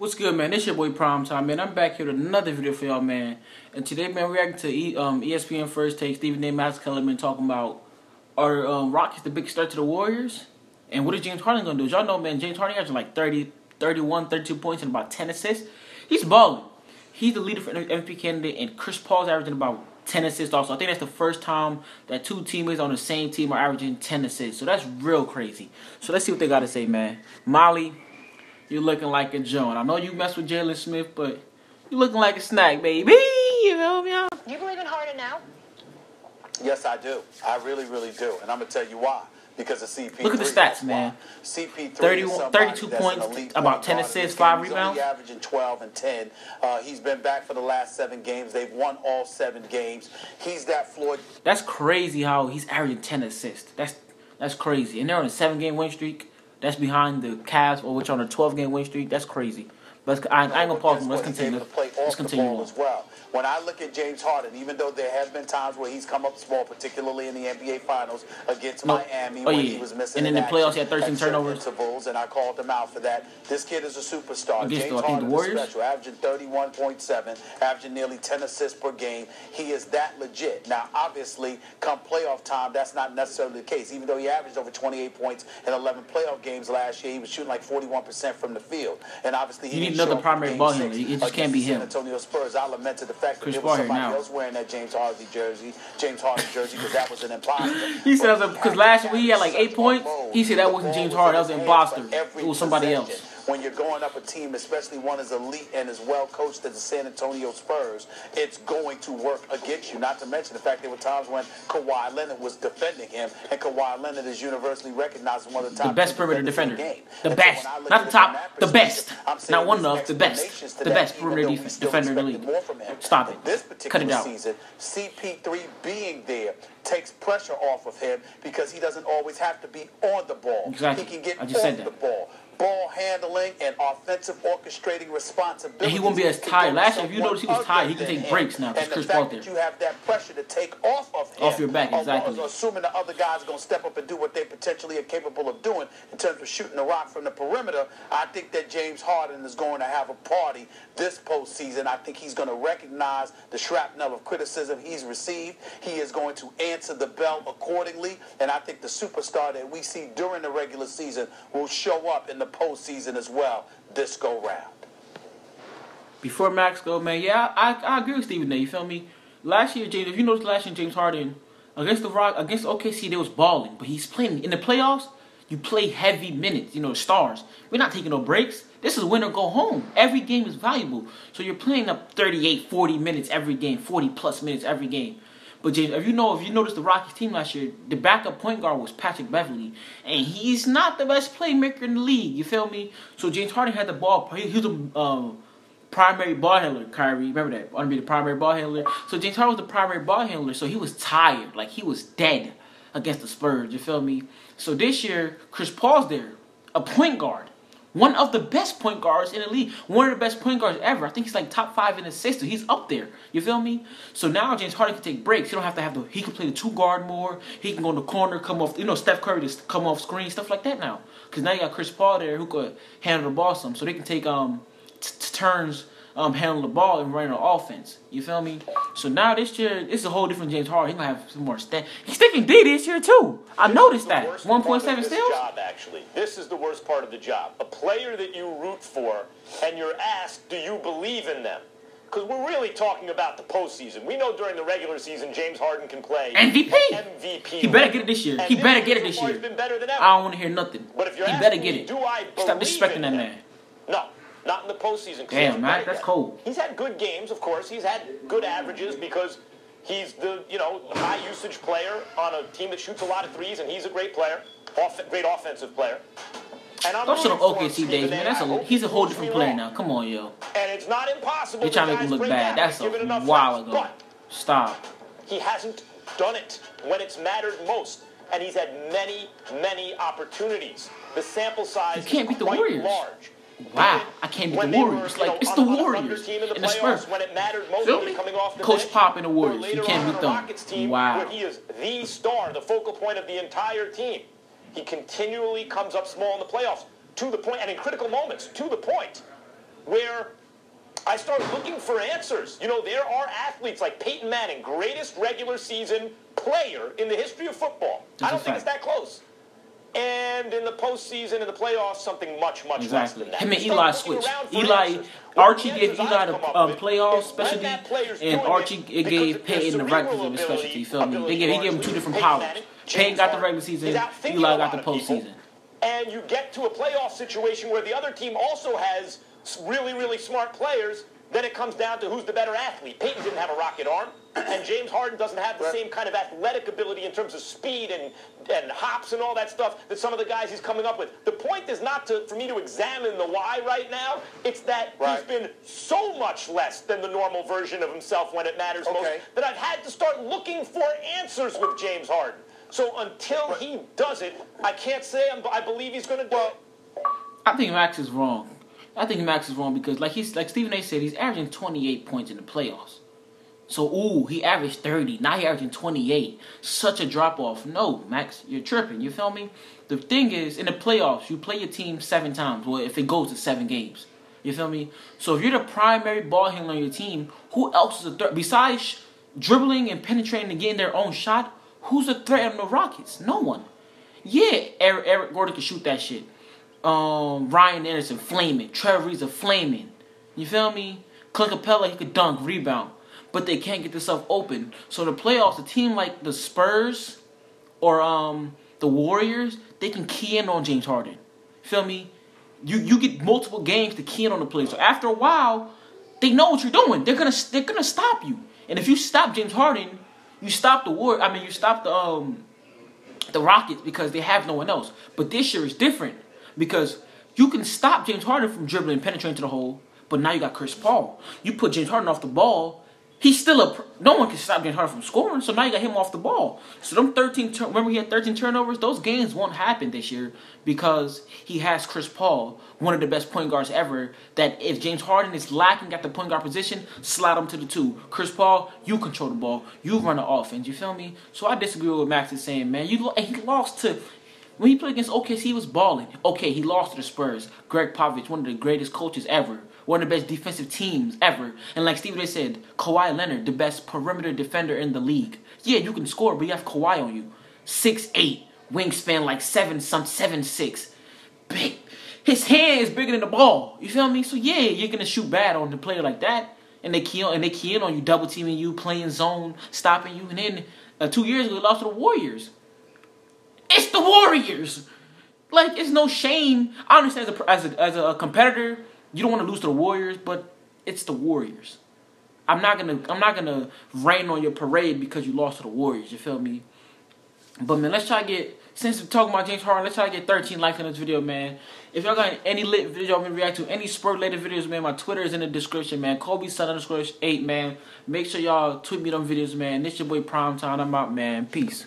What's good, man? It's your boy Prime Time, man. I'm back here with another video for y'all, man. And today, man, we're reacting to ESPN First Take. Stephen A. Mascot been talking about are Rockets the big start to the Warriors? And what is James Harden gonna do? Y'all know, man, James Harden averaging like 30, 31, 32 points and about 10 assists. He's balling. He's the leader for MVP candidate, and Chris Paul's averaging about 10 assists also. I think that's the first time that two teammates on the same team are averaging 10 assists. So that's real crazy. So let's see what they got to say, man. Molly, you're looking like a Joan. I know you mess with Jalen Smith, but you're looking like a snack, baby. You feel me? You believe in Harden now? Yes, I do. I really, really do. And I'm going to tell you why. Because of CP3. Look at the stats, man. CP3 32 points, about 10 assists, 5 rebounds. He's only averaging 12 and 10. He's been back for the last 7 games. They've won all 7 games. He's that floor. That's crazy how he's averaging 10 assists. That's crazy. And they're on a 7-game win streak. That's behind the Cavs, which are on a 12-game win streak. That's crazy. But I ain't gonna pause. Let's continue. Let's continue as well. When I look at James Harden, even though there have been times where he's come up small, particularly in the NBA Finals against Miami, when he was missing, and in the playoffs he had 13 turnovers. Intervals, and I called him out for that. This kid is a superstar. Against James Harden the Warriors? is special, averaging 31.7, averaging nearly 10 assists per game. He is that legit. Now, obviously, come playoff time, that's not necessarily the case. Even though he averaged over 28 points in 11 playoff games last year, he was shooting like 41% from the field. And obviously, he need another primary ball handler. It just can't be him. San Antonio Spurs. I lamented the fact that Chris there was somebody now. else wearing that James Harden jersey, because that was an imposter. He said because last year he had like 8 points. He said that wasn't James Harden, that was an imposter. It was somebody else. When you're going up a team, especially one as elite and as well coached as the San Antonio Spurs, it's going to work against you. Not to mention the fact there were times when Kawhi Leonard was defending him, and Kawhi Leonard is universally recognized as one of the top the best perimeter defender. The and best, so not the top, the best. Not one of the best. The best perimeter defender in the league. Stop it. This Cut it out. Season, CP3 being there takes pressure off of him because he doesn't always have to be on the ball. Exactly. He can get I just said off that. the ball handling and offensive orchestrating responsibility. And he won't be as tired. Last year, if you notice he was tired, he can take breaks now because Chris Paul there. You have that pressure to take off of him. Off your back, exactly. Assuming the other guys are going to step up and do what they potentially are capable of doing in terms of shooting the rock from the perimeter, I think that James Harden is going to have a party this postseason. I think he's going to recognize the shrapnel of criticism he's received. He is going to answer the bell accordingly, and I think the superstar that we see during the regular season will show up in the postseason as well this go round. Before Max go, man, yeah, I agree with Stephen A. You feel me? Last year, James, if you noticed last year, James Harden against OKC, they was balling, but he's playing in the playoffs. You play heavy minutes, stars. We're not taking no breaks. This is win or go home. Every game is valuable. So you're playing up 38, 40 minutes every game, 40+ minutes every game. But James, if you noticed the Rockets team last year, the backup point guard was Patrick Beverley, and he's not the best playmaker in the league. You feel me? So James Harden had the ball. He was a primary ball handler. Kyrie, remember that? Want to be the primary ball handler. So James Harden was the primary ball handler. So he was tired, like he was dead against the Spurs. You feel me? So this year, Chris Paul's there, a point guard. One of the best point guards in the league. One of the best point guards ever. I think he's like top 5 in assists. He's up there. You feel me? So now James Harden can take breaks. He don't have to have he can play the 2-guard more. He can go in the corner, come off, Steph Curry to come off screen, stuff like that now. Because now you got Chris Paul there who could handle the ball some. So they can take turns handle the ball and running the offense. You feel me? So now this year, it's a whole different James Harden. He's going to have some more stats. He's taking D this year too. I noticed that. 1.7 steals. Actually, this is the worst part of the job. A player that you root for, and you're asked, do you believe in them? Because we're really talking about the postseason. We know during the regular season, James Harden can play MVP. MVP. He better get it this year. He better get it this year. Been better than ever. I don't want to hear nothing. But if you're he better get it. Stop disrespecting that man. No. Not in the postseason. Damn, man, that's cold. He's had good games, of course. He's had good averages because he's the high usage player on a team that shoots a lot of threes, and he's a great player, great offensive player. And I'm don't show them OKC days, man. He's a whole different player now. Come on, yo. And it's not impossible. They're trying to make him look bad. That's a while ago. Stop. He hasn't done it when it's mattered most, and he's had many, many opportunities. The sample size is quite large. Wow, I can't beat the Warriors. Like, it's the Warriors in the Spurs. When it mattered most, Feel me? Coach Pop and the Warriors. You can't beat them. Wow. Where he is the star, the focal point of the entire team. He continually comes up small in the playoffs, to the point, and in critical moments, to the point where I start looking for answers. You know, there are athletes like Peyton Manning, greatest regular season player in the history of football. I don't think it's that close. And in the postseason, in the playoffs, something much, much less than that. Him and Eli switched. Archie gave Eli the playoff specialty, and Archie gave Peyton the regular season specialty. You feel me? He gave him two different powers. Peyton got the regular season, Eli got the postseason. And you get to a playoff situation where the other team also has really, really smart players, then it comes down to who's the better athlete. Peyton didn't have a rocket arm, and James Harden doesn't have the same kind of athletic ability in terms of speed and hops and all that stuff that some of the guys he's coming up with. The point is not for me to examine the why right now. It's that he's been so much less than the normal version of himself when it matters most that I've had to start looking for answers with James Harden. So until he does it, I can't say I believe he's going to do it. I think Max is wrong. I think Max is wrong because, like Stephen A. said, he's averaging 28 points in the playoffs. So, he averaged 30. Now he's averaging 28. Such a drop-off. No, Max, you're tripping. You feel me? The thing is, in the playoffs, you play your team 7 times. Well, if it goes to 7 games. You feel me? So, if you're the primary ball handler on your team, who else is a threat? Besides dribbling and penetrating and getting their own shot, who's a threat on the Rockets? No one. Yeah, Eric Gordon can shoot that shit. Ryan Anderson, flaming. Trevor Ariza, flaming. You feel me? Clint Capella, he could dunk, rebound. But they can't get themselves open. So the playoffs, a team like the Spurs or the Warriors, they can key in on James Harden. Feel me? You get multiple games to key in on the play. So after a while, they know what you're doing. They're gonna stop you. And if you stop James Harden, you stop you stop the Rockets because they have no one else. But this year is different. Because you can stop James Harden from dribbling and penetrating to the hole, but now you got Chris Paul. You put James Harden off the ball, he's still no one can stop James Harden from scoring, so now you got him off the ball. So them remember he had 13 turnovers? Those games won't happen this year because he has Chris Paul, one of the best point guards ever, that if James Harden is lacking at the point guard position, slide him to the 2. Chris Paul, you control the ball. You run the offense. You feel me? So I disagree with what Max is saying, man. He lost to... When he played against OKC, he was balling. Okay, he lost to the Spurs. Greg Popovich, one of the greatest coaches ever. One of the best defensive teams ever. And like Stephen A. said, Kawhi Leonard, the best perimeter defender in the league. Yeah, you can score, but you have Kawhi on you. 6'8", wingspan like 7'6". Big. His hand is bigger than the ball. You feel me? So yeah, you're going to shoot bad on the player like that. And they key in on you, double teaming you, playing zone, stopping you. And then 2 years ago, they lost to the Warriors. It's the Warriors. Like, it's no shame. I understand as a competitor, you don't want to lose to the Warriors, but it's the Warriors. I'm not gonna rain on your parade because you lost to the Warriors. You feel me? But man, let's try to get, since we're talking about James Harden, let's try to get 13 likes on this video, man. If y'all got any lit video y'all want me to react to, any sport-related videos, man, my Twitter is in the description, man. Kobe_8, man. Make sure y'all tweet me them videos, man. This your boy Primetime. I'm out, man. Peace.